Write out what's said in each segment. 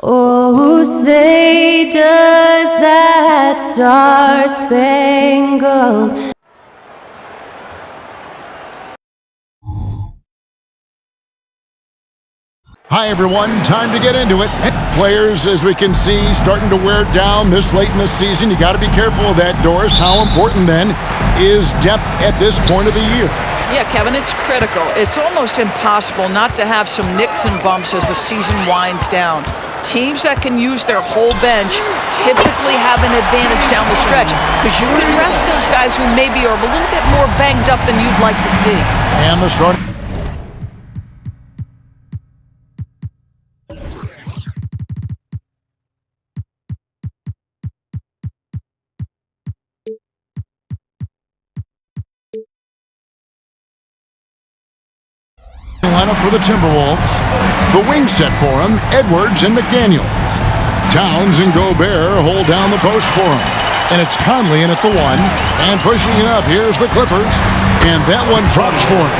Oh, say does that star-spangled Hi everyone, time to get into it. Players, as we can see, starting to wear down this late in the season. You got to be careful of that, Doris. How important then is depth at this point of the year? Yeah, Kevin, it's critical. It's almost impossible not to have some nicks and bumps as the season winds down. Teams that can use their whole bench typically have an advantage down the stretch because you can rest those guys who maybe are a little bit more banged up than you'd like to see. And the start. Lineup for the Timberwolves. The wing set for him, Edwards and McDaniels. Towns and Gobert hold down the post for him. And it's Conley in at the 1. And pushing it up, here's the Clippers. And that one drops for him.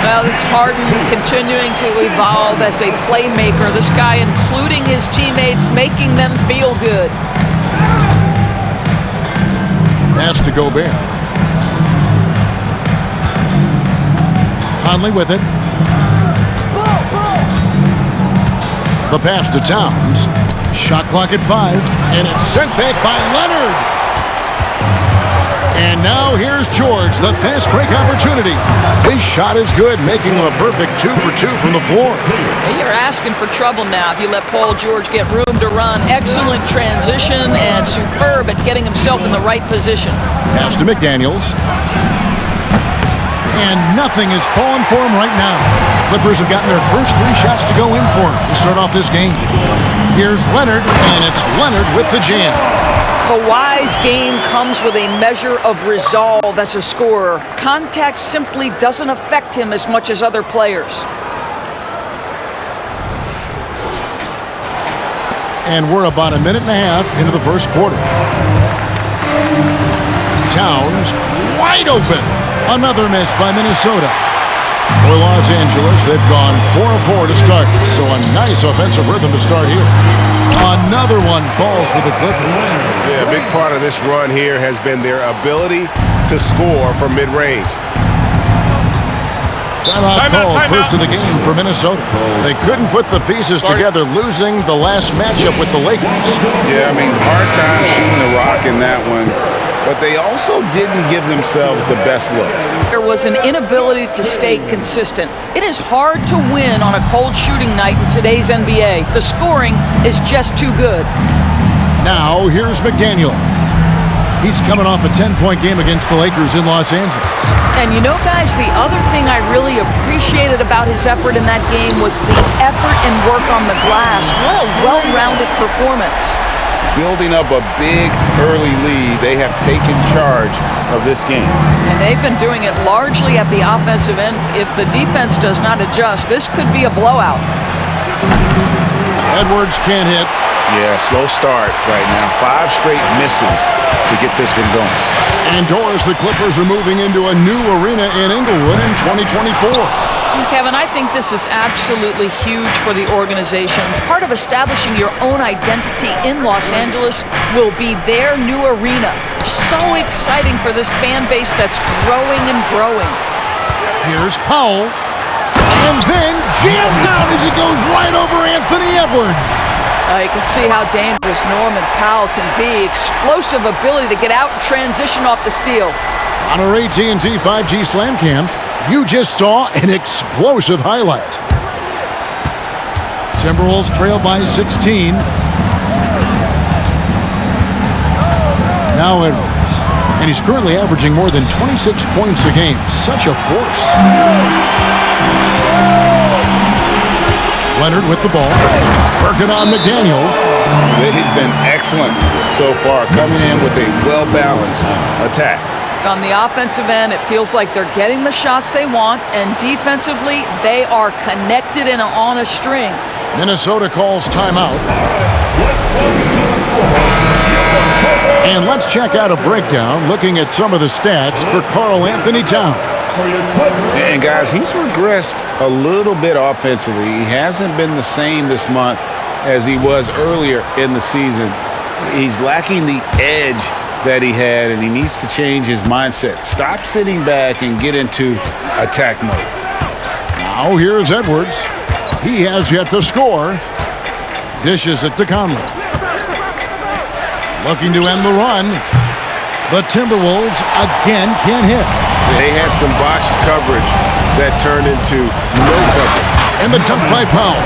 Well, it's Harden continuing to evolve as a playmaker. This guy, including his teammates, making them feel good. Pass to Gobert. Conley with it. The pass to Towns. Shot clock at 5. And it's sent back by Leonard. And now here's George, the fast break opportunity. His shot is good, making him a perfect 2 for 2 from the floor. You're asking for trouble now if you let Paul George get room to run. Excellent transition and superb at getting himself in the right position. Pass to McDaniels. And nothing is falling for him right now. Clippers have gotten their first 3 shots to go in for him to start off this game. Here's Leonard, and it's Leonard with the jam. Kawhi's game comes with a measure of resolve as a scorer. Contact simply doesn't affect him as much as other players. And we're about a minute and a half into the first quarter. Towns, wide open. Another miss by Minnesota. For Los Angeles, they've gone 4 of 4 to start, so a nice offensive rhythm to start here. Another one falls for the Clippers. Yeah, a big part of this run here has been their ability to score from mid-range. Timeout called first of the game for Minnesota. They couldn't put the pieces together, losing the last matchup with the Lakers. Yeah, I mean, hard time shooting the rock in that one. But they also didn't give themselves the best looks. There was an inability to stay consistent. It is hard to win on a cold shooting night in today's NBA. The scoring is just too good. Now, here's McDaniels. He's coming off a 10-point game against the Lakers in Los Angeles. And you know, guys, the other thing I really appreciated about his effort in that game was the effort and work on the glass. What a well-rounded performance. Building up a big early lead, they have taken charge of this game. And they've been doing it largely at the offensive end. If the defense does not adjust, this could be a blowout. Edwards can't hit. Yeah, slow start right now. 5 straight misses to get this one going. And Doris, the Clippers are moving into a new arena in Inglewood in 2024. Kevin, I think this is absolutely huge for the organization. Part of establishing your own identity in Los Angeles will be their new arena. So exciting for this fan base that's growing and growing. Here's Powell. And then jammed down as he goes right over Anthony Edwards. You can see how dangerous Norman Powell can be. Explosive ability to get out and transition off the steal. On our AT&T 5G Slam Cam, you just saw an explosive highlight. Timberwolves trail by 16. Now Edwards. And he's currently averaging more than 26 points a game. Such a force. Leonard with the ball. Working on McDaniels. They've been excellent so far, coming in with a well-balanced attack. On the offensive end, it feels like they're getting the shots they want, and defensively, they are connected and on a string. Minnesota calls timeout. And let's check out a breakdown looking at some of the stats for Karl-Anthony Towns. And guys, he's regressed a little bit offensively. He hasn't been the same this month as he was earlier in the season. He's lacking the edge that he had, and he needs to change his mindset. Stop sitting back and get into attack mode. Now here's Edwards. He has yet to score. Dishes it to Conley. Looking to end the run. The Timberwolves again can't hit. They had some botched coverage that turned into no coverage. And the dunk by Powell.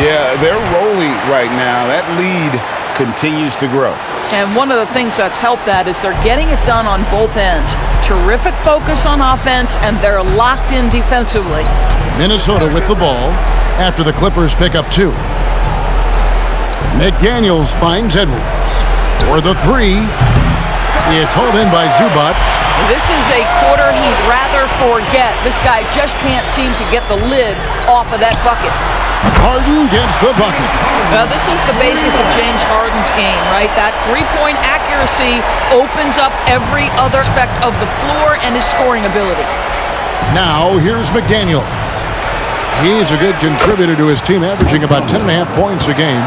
Yeah, they're rolling right now. That lead continues to grow. And one of the things that's helped that is they're getting it done on both ends. Terrific focus on offense, and they're locked in defensively. Minnesota with the ball after the Clippers pick up 2. McDaniels finds Edwards for the 3. It's hauled in by Zubac. This is a quarter he'd rather forget. This guy just can't seem to get the lid off of that bucket. Harden gets the bucket. Now, this is the basis of James Harden's game, right? That three-point accuracy opens up every other aspect of the floor and his scoring ability. Now, here's McDaniels. He's a good contributor to his team, averaging about 10.5 points a game.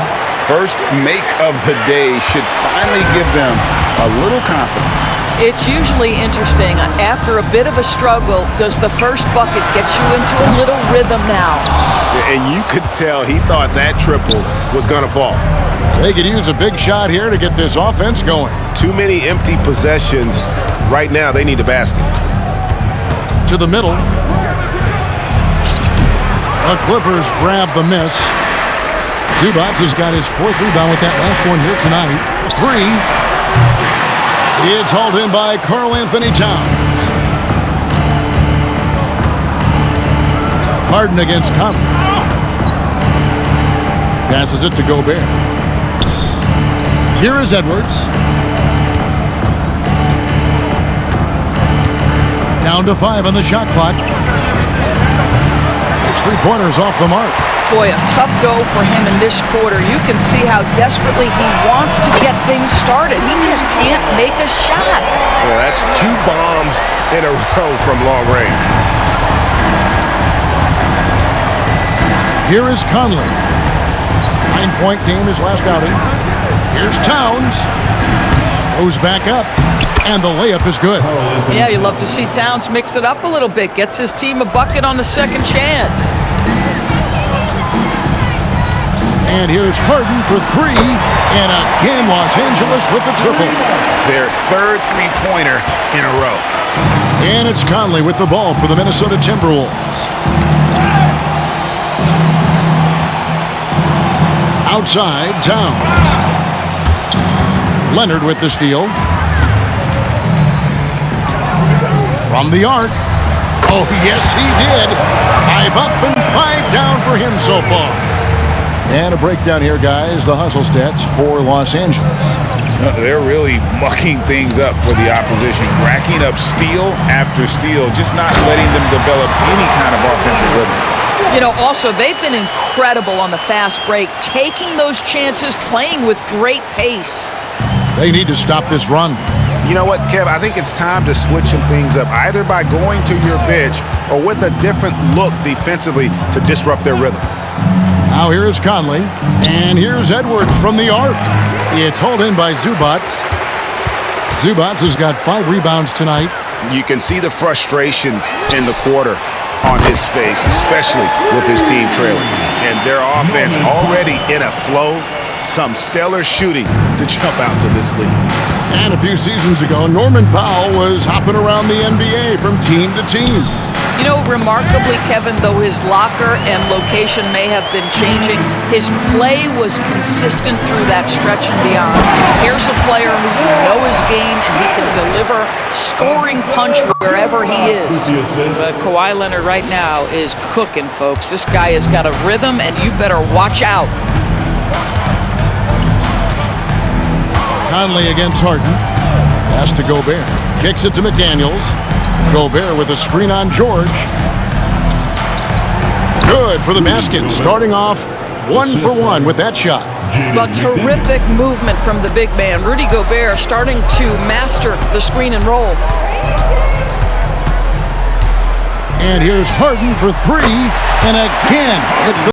First make of the day should finally give them a little confidence. It's usually interesting. After a bit of a struggle, does the first bucket get you into a little rhythm now? And you could tell he thought that triple was going to fall. They could use a big shot here to get this offense going. Too many empty possessions. Right now, they need a basket. To the middle. The Clippers grab the miss. Zubac has got his 4th rebound with that last one here tonight. 3. It's hauled in by Karl Anthony Towns. Harden against Conley. Passes it to Gobert. Here is Edwards. Down to 5 on the shot clock. His 3-pointers off the mark. Boy, a tough go for him in this quarter. You can see how desperately he wants to get things started. He just can't make a shot. Well, that's 2 bombs in a row from long range. Here is Conley. 9-point game his last outing. Here's Towns. Goes back up. And the layup is good. Yeah, you love to see Towns mix it up a little bit. Gets his team a bucket on the second chance. And here's Harden for 3. And again, Los Angeles with the triple. Their 3rd three-pointer in a row. And it's Conley with the ball for the Minnesota Timberwolves. Outside, Towns. Leonard with the steal. From the arc. Oh, yes, he did. 5 up and 5 down for him so far. And a breakdown here, guys. The hustle stats for Los Angeles. They're really mucking things up for the opposition, racking up steal after steal, just not letting them develop any kind of offensive rhythm. You know, also, they've been incredible on the fast break, taking those chances, playing with great pace. They need to stop this run. You know what, Kev? I think it's time to switch some things up, either by going to your bench or with a different look defensively to disrupt their rhythm. Now here's Conley, and here's Edwards from the arc. It's hauled in by Zubac. Zubac has got 5 rebounds tonight. You can see the frustration in the quarter on his face, especially with his team trailing. And their offense already in a flow, some stellar shooting to jump out to this lead. And a few seasons ago, Norman Powell was hopping around the NBA from team to team. You know, remarkably, Kevin, though his locker and location may have been changing, his play was consistent through that stretch and beyond. Here's a player who you know his game and he can deliver scoring punch wherever he is. But Kawhi Leonard right now is cooking, folks. This guy has got a rhythm, and you better watch out. Conley against Harden. Pass to Gobert. Kicks it to McDaniels. Gobert with a screen on George. Good for the basket. Starting off 1 for 1 with that shot. But terrific movement from the big man. Rudy Gobert starting to master the screen and roll. And here's Harden for 3. And again, it's the